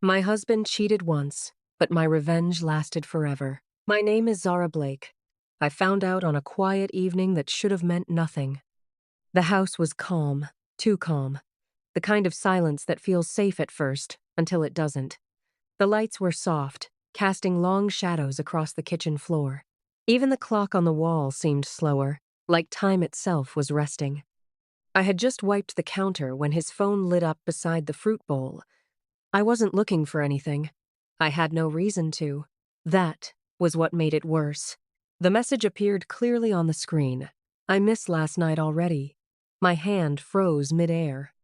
My husband cheated once, but my revenge lasted forever. My name is Zara Blake. I found out on a quiet evening that should have meant nothing. The house was calm, too calm. The kind of silence that feels safe at first, until it doesn't. The lights were soft, casting long shadows across the kitchen floor. Even the clock on the wall seemed slower, like time itself was resting. I had just wiped the counter when his phone lit up beside the fruit bowl. I wasn't looking for anything. I had no reason to. That was what made it worse. The message appeared clearly on the screen. I missed last night already. My hand froze midair.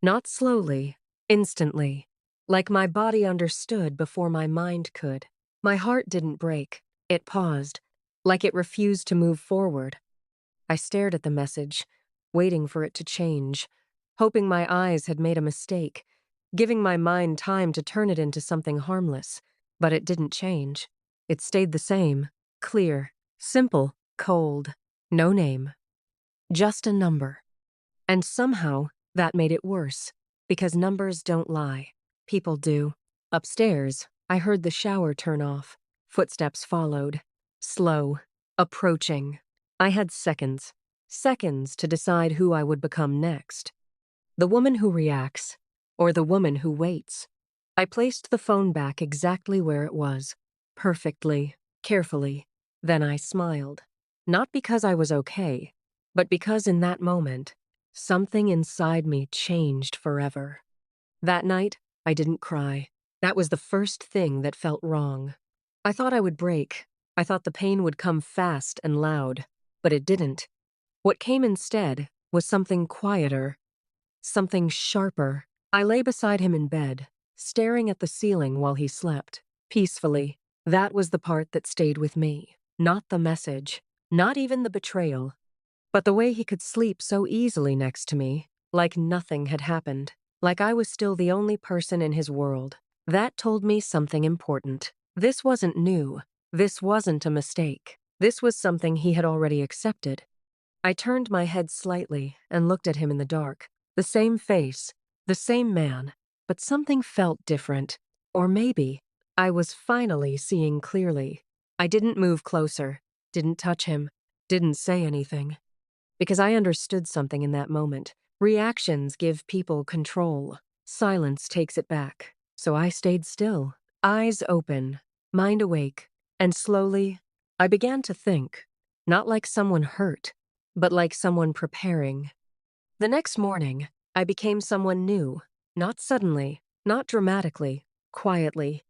Not slowly, instantly. Like my body understood before my mind could. My heart didn't break. It paused, like it refused to move forward. I stared at the message, waiting for it to change, hoping my eyes had made a mistake, giving my mind time to turn it into something harmless. But it didn't change. It stayed the same, clear, simple, cold, no name. Just a number. And somehow, that made it worse, because numbers don't lie. People do. Upstairs, I heard the shower turn off. Footsteps followed. Slow. Approaching. I had seconds. Seconds to decide who I would become next. The woman who reacts, or the woman who waits. I placed the phone back exactly where it was. Perfectly. Carefully. Then I smiled. Not because I was okay, but because in that moment, something inside me changed forever. That night, I didn't cry. That was the first thing that felt wrong. I thought I would break. I thought the pain would come fast and loud, but it didn't. What came instead was something quieter, something sharper. I lay beside him in bed, staring at the ceiling while he slept, peacefully. That was the part that stayed with me. Not the message, not even the betrayal, but the way he could sleep so easily next to me, like nothing had happened, like I was still the only person in his world. That told me something important. This wasn't new. This wasn't a mistake. This was something he had already accepted. I turned my head slightly and looked at him in the dark. The same face, the same man, but something felt different. Or maybe I was finally seeing clearly. I didn't move closer, didn't touch him, didn't say anything. Because I understood something in that moment. Reactions give people control. Silence takes it back. So I stayed still, eyes open, mind awake, and slowly, I began to think, not like someone hurt, but like someone preparing. The next morning, I became someone new, not suddenly, not dramatically, quietly.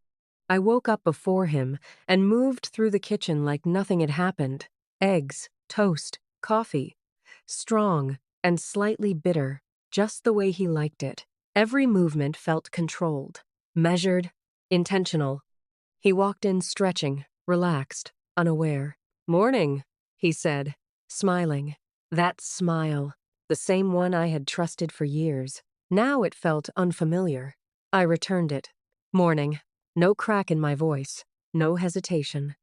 I woke up before him and moved through the kitchen like nothing had happened. Eggs, toast, coffee. Strong and slightly bitter, just the way he liked it. Every movement felt controlled, measured, intentional. He walked in stretching, relaxed, unaware. "Morning," he said, smiling. That smile, the same one I had trusted for years. Now it felt unfamiliar. I returned it. "Morning." No crack in my voice, no hesitation.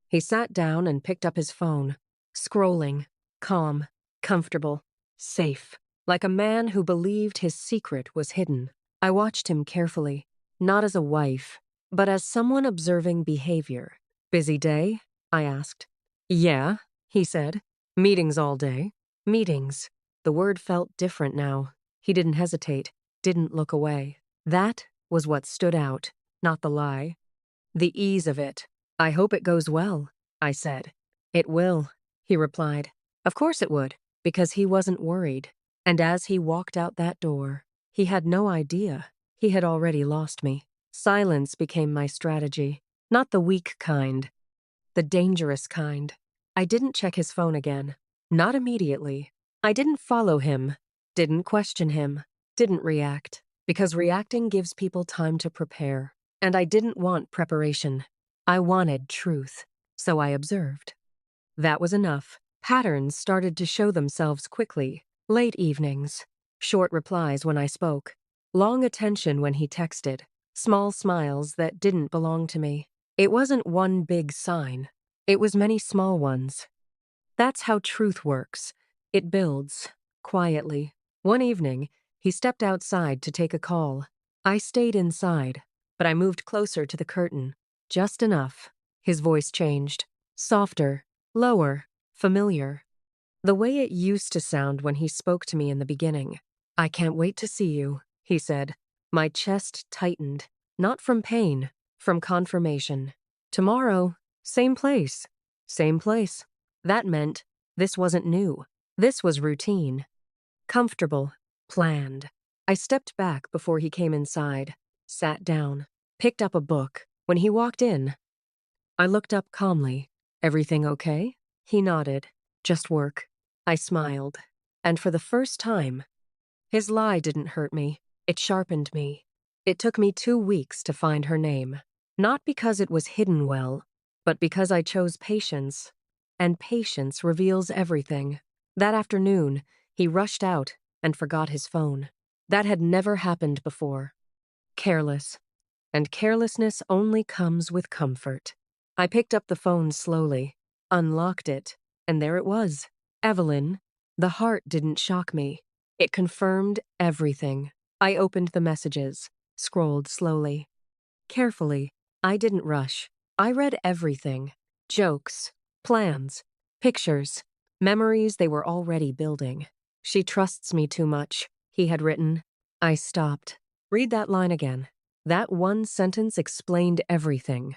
He sat down and picked up his phone, scrolling, calm, comfortable, safe, like a man who believed his secret was hidden. I watched him carefully, not as a wife, but as someone observing behavior. "Busy day?" I asked. "Yeah," he said. "Meetings all day." Meetings. The word felt different now. He didn't hesitate, didn't look away. That was what stood out, not the lie. The ease of it. "I hope it goes well," I said. "It will," he replied. Of course it would, because he wasn't worried. And as he walked out that door, he had no idea. He had already lost me. Silence became my strategy. Not the weak kind, the dangerous kind. I didn't check his phone again. Not immediately. I didn't follow him, didn't question him, didn't react. Because reacting gives people time to prepare. And I didn't want preparation. I wanted truth. So I observed. That was enough. Patterns started to show themselves quickly. Late evenings. Short replies when I spoke. Long attention when he texted. Small smiles that didn't belong to me. It wasn't one big sign. It was many small ones. That's how truth works. It builds. Quietly. One evening, he stepped outside to take a call. I stayed inside. but I moved closer to the curtain. Just enough. His voice changed. Softer, lower, familiar. The way it used to sound when he spoke to me in the beginning. "I can't wait to see you," he said. My chest tightened, not from pain, from confirmation. Tomorrow, same place. Same place. That meant this wasn't new. This was routine. Comfortable. Planned. I stepped back before he came inside, sat down, picked up a book. When he walked in, I looked up calmly. "Everything okay?" He nodded. "Just work." I smiled. And for the first time, his lie didn't hurt me. It sharpened me. It took me 2 weeks to find her name. Not because it was hidden well, but because I chose patience. And patience reveals everything. That afternoon, he rushed out and forgot his phone. That had never happened before. Careless. And carelessness only comes with comfort. I picked up the phone slowly, unlocked it, and there it was. Evelyn. The heart didn't shock me. It confirmed everything. I opened the messages, scrolled slowly. Carefully. I didn't rush. I read everything. Jokes, plans, pictures, memories they were already building. "She trusts me too much," he had written. I stopped. Read that line again. That one sentence explained everything.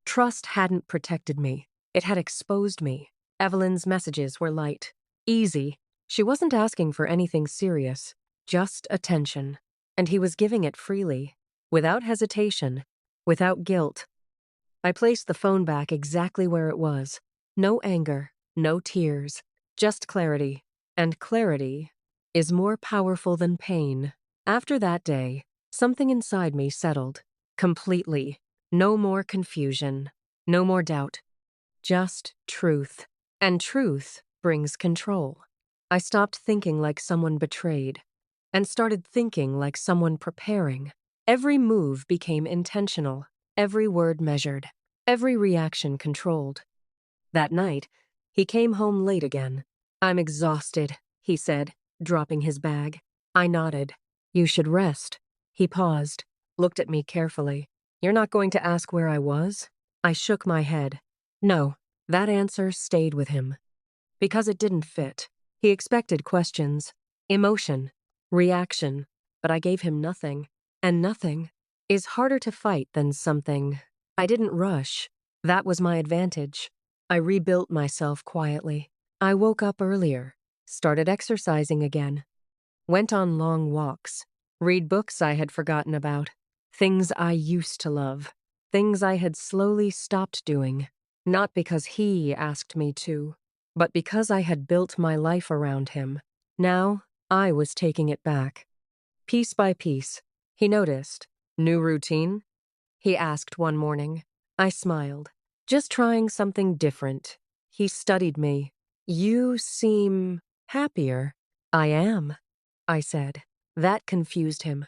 Trust hadn't protected me. It had exposed me. Evelyn's messages were light, easy. She wasn't asking for anything serious, just attention. And he was giving it freely, without hesitation, without guilt. I placed the phone back exactly where it was. No anger, no tears, just clarity. And clarity is more powerful than pain. After that day, something inside me settled. Completely. No more confusion. No more doubt. Just truth. And truth brings control. I stopped thinking like someone betrayed and started thinking like someone preparing. Every move became intentional, every word measured, every reaction controlled. That night, he came home late again. "I'm exhausted," he said, dropping his bag. I nodded. "You should rest." He paused, looked at me carefully. "You're not going to ask where I was?" I shook my head. No, that answer stayed with him. Because it didn't fit. He expected questions, emotion, reaction, but I gave him nothing. And nothing is harder to fight than something. I didn't rush. That was my advantage. I rebuilt myself quietly. I woke up earlier, started exercising again, went on long walks, read books I had forgotten about, things I used to love, things I had slowly stopped doing, not because he asked me to, but because I had built my life around him. Now, I was taking it back. Piece by piece. He noticed. "New routine?" he asked one morning. I smiled. "Just trying something different." He studied me. "You seem happier." "I am," I said. That confused him.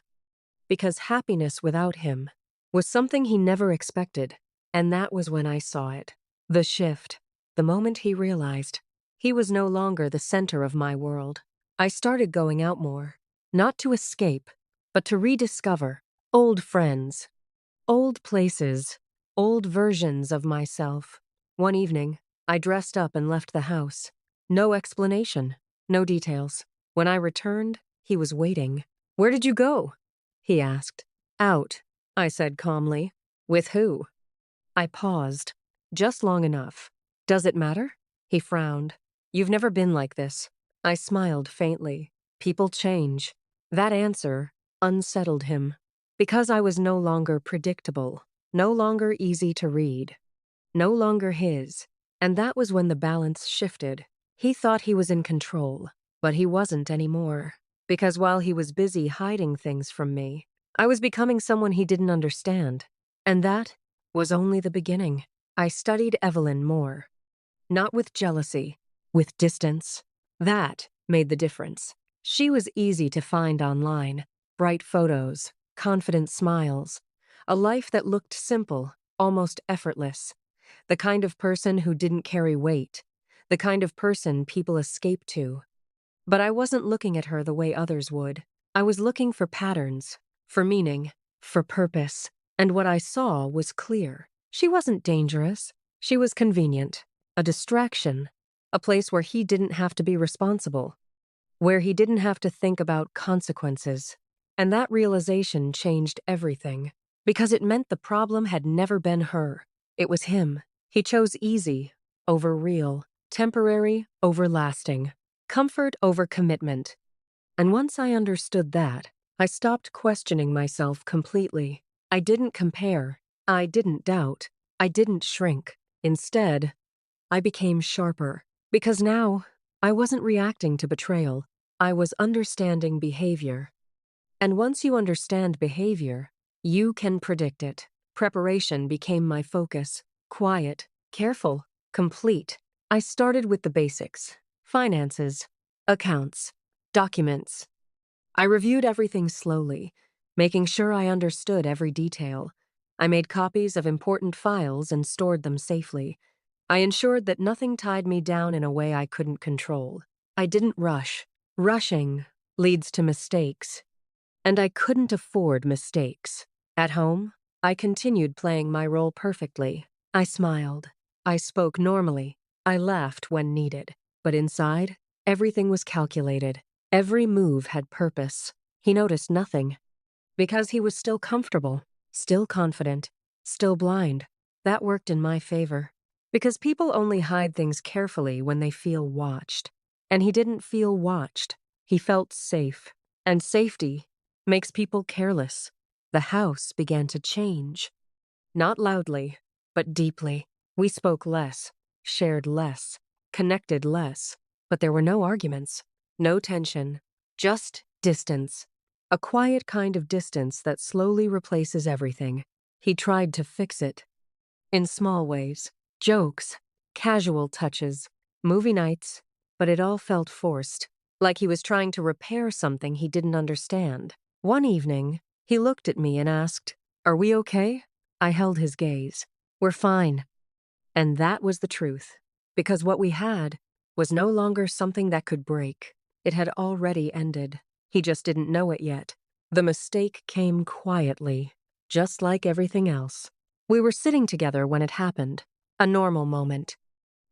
Because happiness without him was something he never expected. And that was when I saw it. The shift. The moment he realized he was no longer the center of my world. I started going out more. Not to escape, but to rediscover old friends, old places, old versions of myself. One evening, I dressed up and left the house. No explanation, no details. When I returned, he was waiting. "Where did you go?" he asked. "Out," I said calmly. "With who?" I paused, just long enough. "Does it matter?" He frowned. "You've never been like this." I smiled faintly. People change. That answer unsettled him. Because I was no longer predictable, no longer easy to read, no longer his. And that was when the balance shifted. He thought he was in control, but he wasn't anymore. Because while he was busy hiding things from me, I was becoming someone he didn't understand. And that was only the beginning. I studied Evelyn more. Not with jealousy, with distance. That made the difference. She was easy to find online. Bright photos, confident smiles, a life that looked simple, almost effortless. The kind of person who didn't carry weight, the kind of person people escape to. But I wasn't looking at her the way others would. I was looking for patterns, for meaning, for purpose. And what I saw was clear. She wasn't dangerous. She was convenient. A distraction. A place where he didn't have to be responsible. Where he didn't have to think about consequences. And that realization changed everything. Because it meant the problem had never been her. It was him. He chose easy over real, temporary over lasting, comfort over commitment. And once I understood that, I stopped questioning myself completely. I didn't compare. I didn't doubt. I didn't shrink. Instead, I became sharper. Because now, I wasn't reacting to betrayal. I was understanding behavior. And once you understand behavior, you can predict it. Preparation became my focus. Quiet, careful, complete. I started with the basics. Finances, accounts, documents. I reviewed everything slowly, making sure I understood every detail. I made copies of important files and stored them safely. I ensured that nothing tied me down in a way I couldn't control. I didn't rush. Rushing leads to mistakes. And I couldn't afford mistakes. At home, I continued playing my role perfectly. I smiled. I spoke normally. I laughed when needed. But inside, everything was calculated. Every move had purpose. He noticed nothing. Because he was still comfortable, still confident, still blind. That worked in my favor. Because people only hide things carefully when they feel watched. And he didn't feel watched. He felt safe. And safety makes people careless. The house began to change. Not loudly, but deeply. We spoke less, shared less, connected less. But there were no arguments, no tension, just distance. A quiet kind of distance that slowly replaces everything. He tried to fix it. In small ways. Jokes, casual touches, movie nights, but it all felt forced. Like he was trying to repair something he didn't understand. One evening, he looked at me and asked, "Are we okay?" I held his gaze. "We're fine." And that was the truth. Because what we had was no longer something that could break. It had already ended. He just didn't know it yet. The mistake came quietly, just like everything else. We were sitting together when it happened. A normal moment.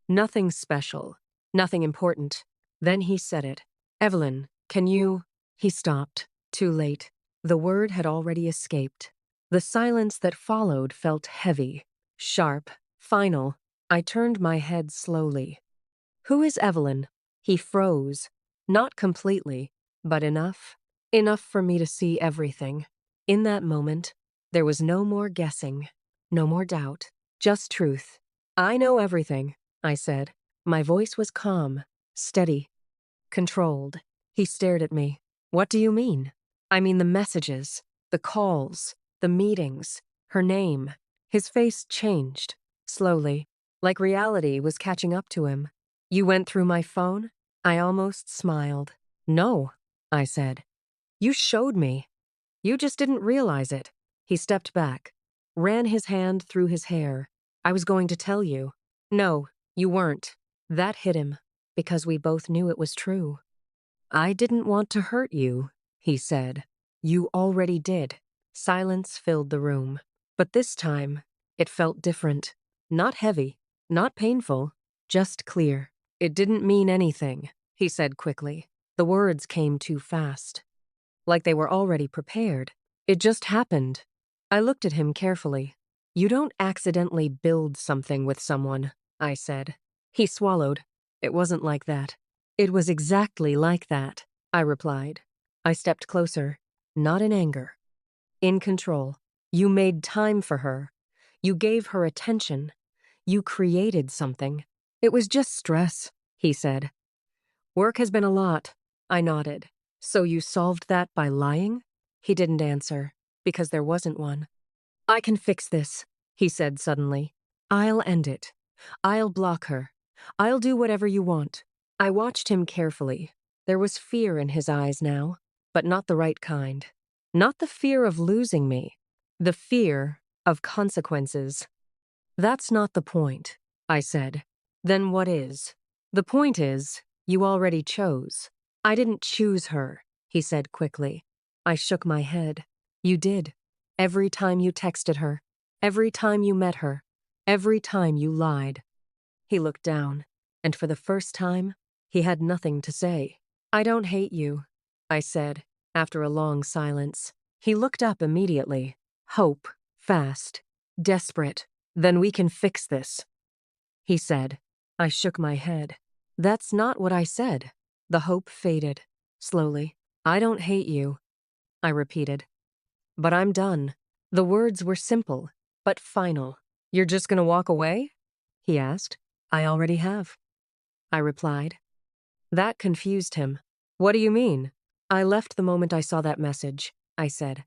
Nothing special. Nothing important. Then he said it. "Evelyn, can you—" He stopped. Too late. The word had already escaped. The silence that followed felt heavy, sharp, final. I turned my head slowly. "Who is Evelyn?" He froze. Not completely, but enough. Enough for me to see everything. In that moment, there was no more guessing, no more doubt, just truth. "I know everything," I said. My voice was calm, steady, controlled. He stared at me. "What do you mean?" "I mean the messages, the calls, the meetings, her name." His face changed, slowly, like reality was catching up to him. "You went through my phone?" I almost smiled. "No," I said. "You showed me. You just didn't realize it." He stepped back, ran his hand through his hair. "I was going to tell you." "No, you weren't." That hit him, because we both knew it was true. "I didn't want to hurt you," he said. "You already did." Silence filled the room. But this time, it felt different. Not heavy, not painful, just clear. "It didn't mean anything," he said quickly. The words came too fast. Like they were already prepared. "It just happened." I looked at him carefully. "You don't accidentally build something with someone," I said. He swallowed. "It wasn't like that." "It was exactly like that," I replied. I stepped closer, not in anger, in control. "You made time for her. You gave her attention. You created something." "It was just stress," he said. "Work has been a lot." I nodded. "So you solved that by lying?" He didn't answer, because there wasn't one. "I can fix this," he said suddenly. "I'll end it. I'll block her. I'll do whatever you want." I watched him carefully. There was fear in his eyes now, but not the right kind. Not the fear of losing me. The fear of consequences. "That's not the point," I said. "Then what is?" "The point is, you already chose." "I didn't choose her," he said quickly. I shook my head. "You did. Every time you texted her. Every time you met her. Every time you lied. He looked down, and for the first time, he had nothing to say. I don't hate you, I said, after a long silence. He looked up immediately. Hope, fast, desperate. Then we can fix this, he said. I shook my head. That's not what I said. The hope faded. Slowly. I don't hate you, I repeated. But I'm done. The words were simple, but final. You're just gonna walk away? He asked. I already have, I replied. That confused him. What do you mean? I left the moment I saw that message, I said.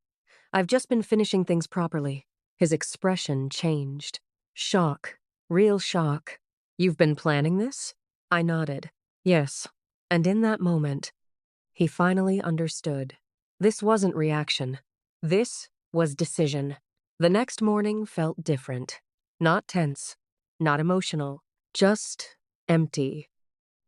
I've just been finishing things properly. His expression changed. Shock. Real shock. You've been planning this? I nodded. Yes. And in that moment, he finally understood. This wasn't reaction. This was decision. The next morning felt different. Not tense. Not emotional. Just empty.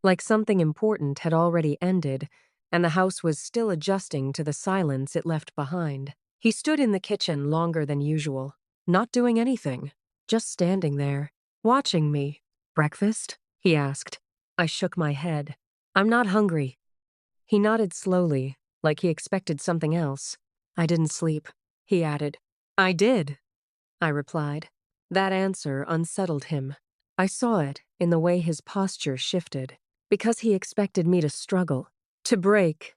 Like something important had already ended, and the house was still adjusting to the silence it left behind. He stood in the kitchen longer than usual, not doing anything, just standing there, watching me. Breakfast? He asked. I shook my head. I'm not hungry. He nodded slowly, like he expected something else. I didn't sleep, he added. I did, I replied. That answer unsettled him. I saw it in the way his posture shifted, because he expected me to struggle, to break,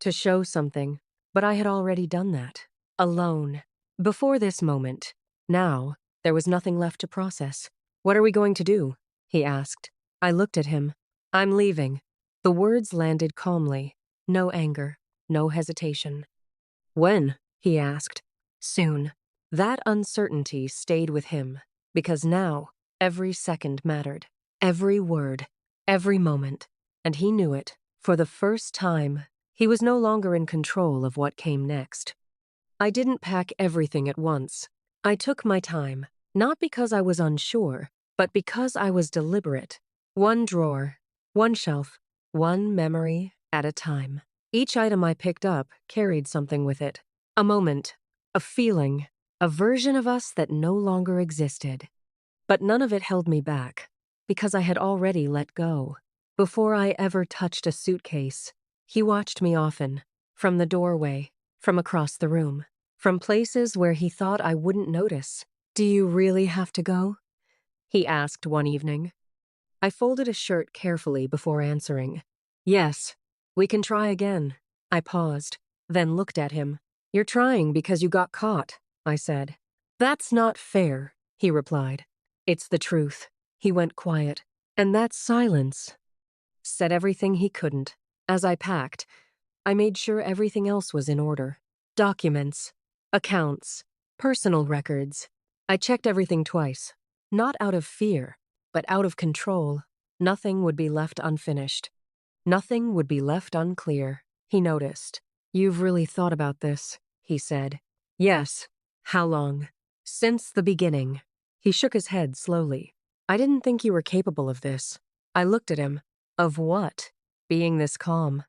to show something, but I had already done that. Alone. Before this moment. Now, there was nothing left to process. What are we going to do? He asked. I looked at him. I'm leaving. The words landed calmly. No anger. No hesitation. When? He asked. Soon. That uncertainty stayed with him, because now every second mattered. Every word. Every moment. And he knew it. For the first time, he was no longer in control of what came next. I didn't pack everything at once. I took my time, not because I was unsure, but because I was deliberate. One drawer, one shelf, one memory at a time. Each item I picked up carried something with it. A moment, a feeling, a version of us that no longer existed. But none of it held me back, because I had already let go. Before I ever touched a suitcase, he watched me often, from the doorway, from across the room, from places where he thought I wouldn't notice. Do you really have to go? He asked one evening. I folded a shirt carefully before answering. Yes, we can try again. I paused, then looked at him. You're trying because you got caught, I said. That's not fair, he replied. It's the truth. He went quiet, and that silence said everything he couldn't. As I packed, I made sure everything else was in order. Documents, accounts, personal records. I checked everything twice, not out of fear, but out of control. Nothing would be left unfinished. Nothing would be left unclear. He noticed. You've really thought about this, he said. Yes. How long? Since the beginning. He shook his head slowly. I didn't think you were capable of this. I looked at him. Of what? Being this calm.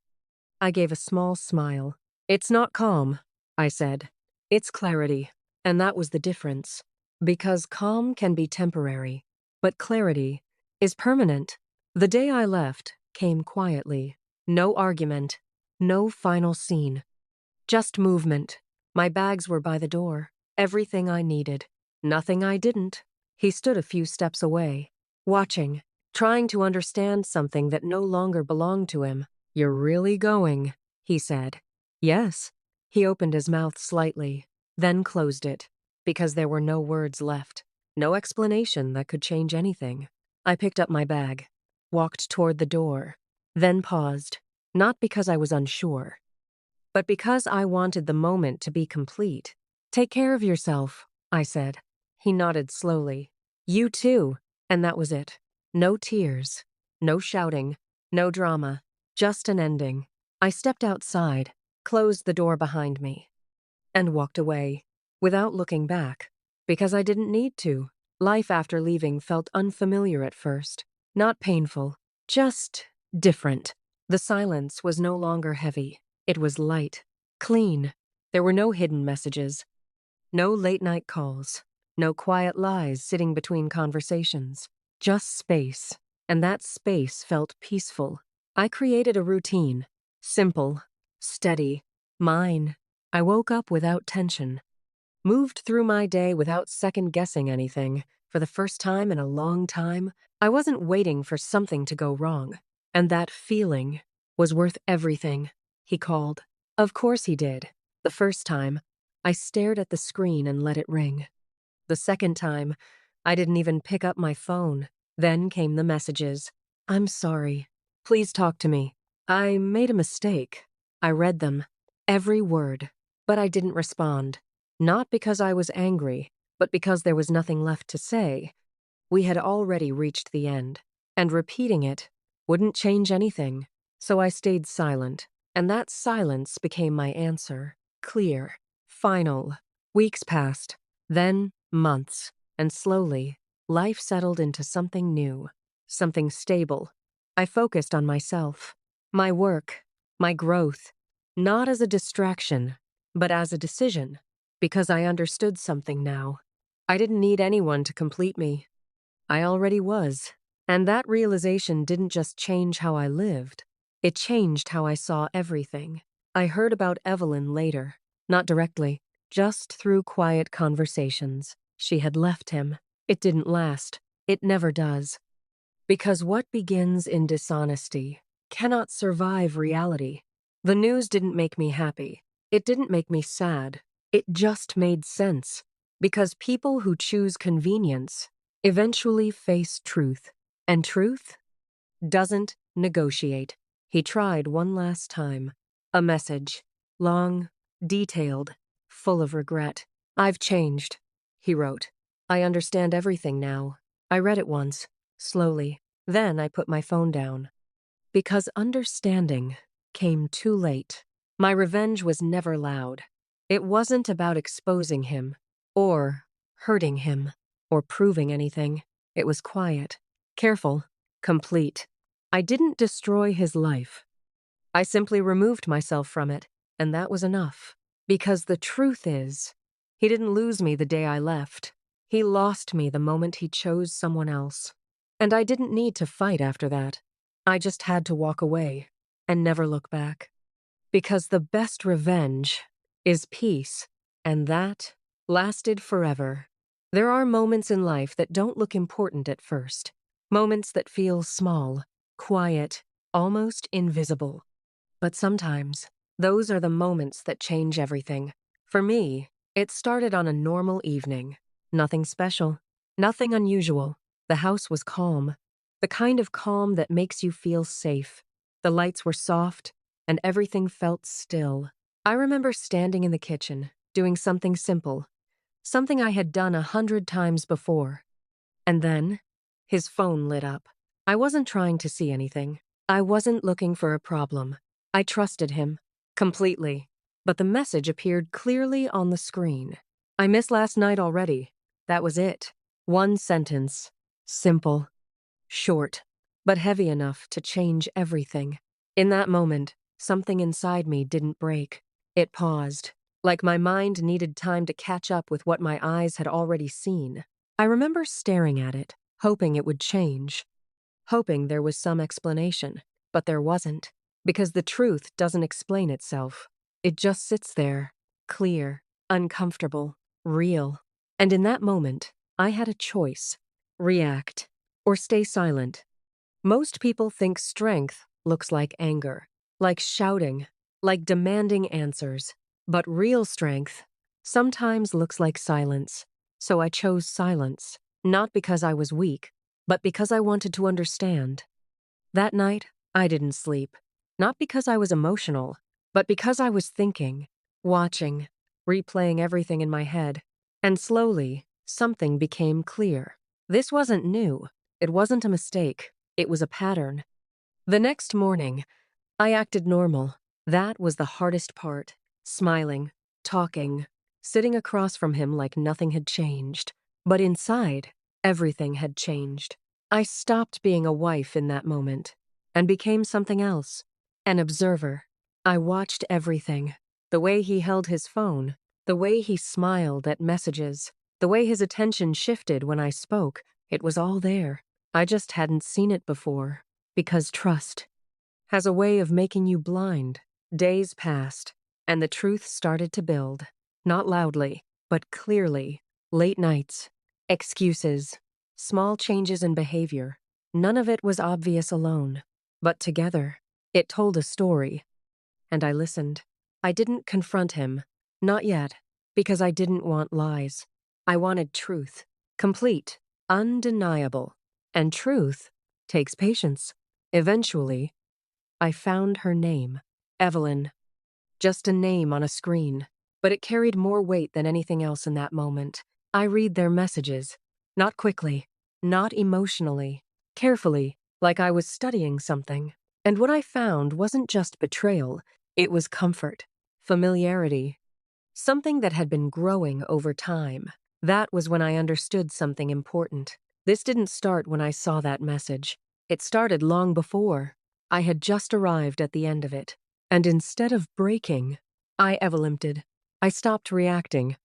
I gave a small smile. It's not calm, I said. It's clarity. And that was the difference. Because calm can be temporary, but clarity is permanent. The day I left came quietly. No argument. No final scene. Just movement. My bags were by the door. Everything I needed. Nothing I didn't. He stood a few steps away, watching, trying to understand something that no longer belonged to him. You're really going, he said. Yes. He opened his mouth slightly, then closed it, because there were no words left. No explanation that could change anything. I picked up my bag, walked toward the door, then paused, not because I was unsure, but because I wanted the moment to be complete. Take care of yourself, I said. He nodded slowly. You too. And that was it. No tears. No shouting. No drama. Just an ending. I stepped outside, closed the door behind me, and walked away, without looking back, because I didn't need to. Life after leaving felt unfamiliar at first. Not painful. Just different. The silence was no longer heavy. It was light. Clean. There were no hidden messages. No late-night calls. No quiet lies sitting between conversations. Just space. And that space felt peaceful. I created a routine. Simple. Steady. Mine. I woke up without tension. Moved through my day without second-guessing anything. For the first time in a long time, I wasn't waiting for something to go wrong. And that feeling was worth everything. He called. Of course he did. The first time, I stared at the screen and let it ring. The second time, I didn't even pick up my phone. Then came the messages. I'm sorry. Please talk to me. I made a mistake. I read them. Every word. But I didn't respond. Not because I was angry, but because there was nothing left to say. We had already reached the end, and repeating it wouldn't change anything. So I stayed silent, and that silence became my answer. Clear. Final. Weeks passed, then months, and slowly, life settled into something new, something stable. I focused on myself, my work, my growth, not as a distraction, but as a decision, because I understood something now. I didn't need anyone to complete me. I already was. And that realization didn't just change how I lived. It changed how I saw everything. I heard about Evelyn later, not directly, just through quiet conversations. She had left him. It didn't last. It never does. Because what begins in dishonesty cannot survive reality. The news didn't make me happy. It didn't make me sad. It just made sense. Because people who choose convenience eventually face truth. And truth doesn't negotiate. He tried one last time. A message. Long, detailed, full of regret. I've changed, he wrote. I understand everything now. I read it once, slowly. Then I put my phone down. Because understanding came too late. My revenge was never loud. It wasn't about exposing him, or hurting him, or proving anything. It was quiet, careful, complete. I didn't destroy his life. I simply removed myself from it, and that was enough. Because the truth is, he didn't lose me the day I left. He lost me the moment he chose someone else. And I didn't need to fight after that. I just had to walk away and never look back. Because the best revenge is peace, and that lasted forever. There are moments in life that don't look important at first. Moments that feel small, quiet, almost invisible. But sometimes, those are the moments that change everything. For me, it started on a normal evening. Nothing special, nothing unusual. The house was calm, the kind of calm that makes you feel safe. The lights were soft, and everything felt still. I remember standing in the kitchen, doing something simple, something I had done 100 times before. And then, his phone lit up. I wasn't trying to see anything. I wasn't looking for a problem. I trusted him, completely. But the message appeared clearly on the screen. I missed last night already. That was it. One sentence. Simple. Short. But heavy enough to change everything. In that moment, something inside me didn't break. It paused, like my mind needed time to catch up with what my eyes had already seen. I remember staring at it, hoping it would change. Hoping there was some explanation. But there wasn't. Because the truth doesn't explain itself. It just sits there, clear, uncomfortable, real. And in that moment, I had a choice. React, or stay silent. Most people think strength looks like anger, like shouting, like demanding answers. But real strength sometimes looks like silence. So I chose silence, not because I was weak, but because I wanted to understand. That night, I didn't sleep. Not because I was emotional, but because I was thinking, watching, replaying everything in my head. And slowly, something became clear. This wasn't new. It wasn't a mistake. It was a pattern. The next morning, I acted normal. That was the hardest part. Smiling, talking, sitting across from him like nothing had changed. But inside, everything had changed. I stopped being a wife in that moment and became something else. An observer. I watched everything. The way he held his phone, The way he smiled at messages, the way his attention shifted when I spoke, it was all there. I just hadn't seen it before. Because trust has a way of making you blind. Days passed, and the truth started to build. Not loudly, but clearly. Late nights, excuses, small changes in behavior. None of it was obvious alone. But together, it told a story. And I listened. I didn't confront him. Not yet, because I didn't want lies. I wanted truth. Complete, undeniable. And truth takes patience. Eventually, I found her name. Evelyn. Just a name on a screen. But it carried more weight than anything else in that moment. I read their messages. Not quickly. Not emotionally. Carefully, like I was studying something. And what I found wasn't just betrayal. It was comfort. Familiarity. Something that had been growing over time. That was when I understood something important. This didn't start when I saw that message. It started long before. I had just arrived at the end of it. And instead of breaking, I evolumped. I stopped reacting.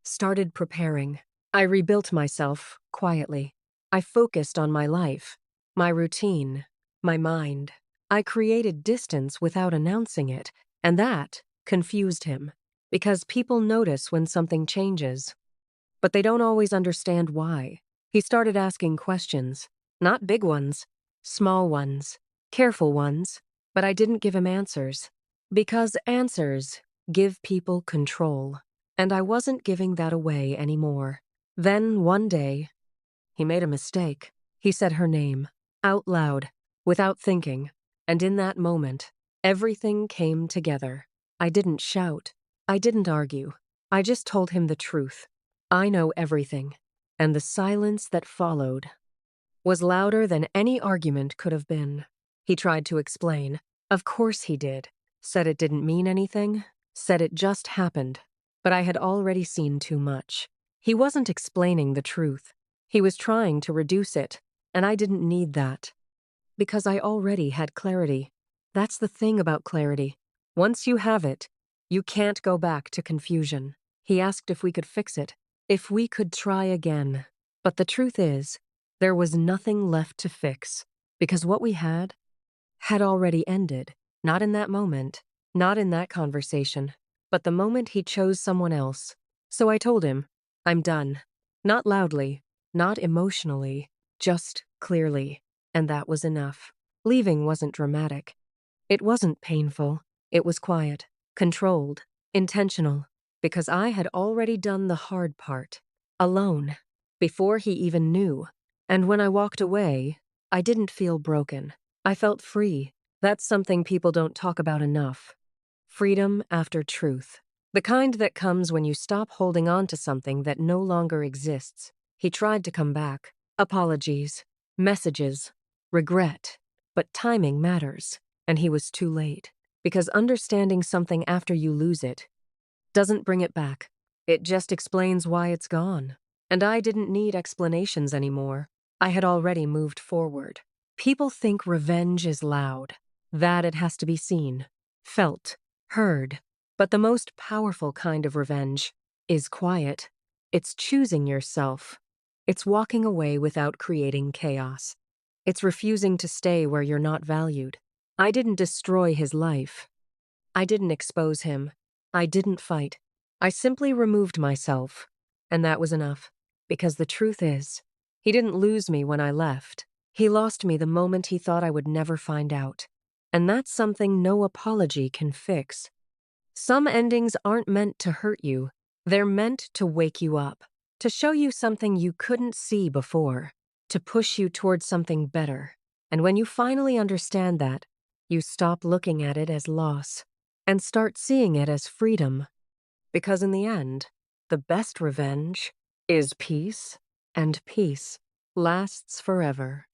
Started preparing. I rebuilt myself, quietly. I focused on my life, my routine, my mind. I created distance without announcing it, and that confused him. Because people notice when something changes, but they don't always understand why. He started asking questions. Not big ones, small ones, careful ones, but I didn't give him answers. Because answers give people control, and I wasn't giving that away anymore. Then, one day, he made a mistake. He said her name, out loud, without thinking, and in that moment, everything came together. I didn't shout. I didn't argue. I just told him the truth. I know everything. And the silence that followed was louder than any argument could have been. He tried to explain. Of course he did. Said it didn't mean anything. Said it just happened. But I had already seen too much. He wasn't explaining the truth. He was trying to reduce it, and I didn't need that. Because I already had clarity. That's the thing about clarity. Once you have it, you can't go back to confusion. He asked if we could fix it, if we could try again. But the truth is, there was nothing left to fix, because what we had already ended. Not in that moment, not in that conversation, but the moment he chose someone else. So I told him, I'm done. Not loudly, not emotionally, just clearly. And that was enough. Leaving wasn't dramatic. It wasn't painful. It was quiet, controlled, intentional, because I had already done the hard part, alone, before he even knew. And when I walked away, I didn't feel broken. I felt free. That's something people don't talk about enough. Freedom after truth. The kind that comes when you stop holding on to something that no longer exists. He tried to come back. Apologies, messages, regret. But timing matters. And he was too late. Because understanding something after you lose it doesn't bring it back. It just explains why it's gone. And I didn't need explanations anymore. I had already moved forward. People think revenge is loud, that it has to be seen, felt, heard. But the most powerful kind of revenge is quiet. It's choosing yourself. It's walking away without creating chaos. It's refusing to stay where you're not valued. I didn't destroy his life. I didn't expose him. I didn't fight. I simply removed myself. And that was enough. Because the truth is, he didn't lose me when I left. He lost me the moment he thought I would never find out. And that's something no apology can fix. Some endings aren't meant to hurt you. They're meant to wake you up, to show you something you couldn't see before, to push you towards something better. And when you finally understand that, you stop looking at it as loss and start seeing it as freedom. Because in the end, the best revenge is peace, and peace lasts forever.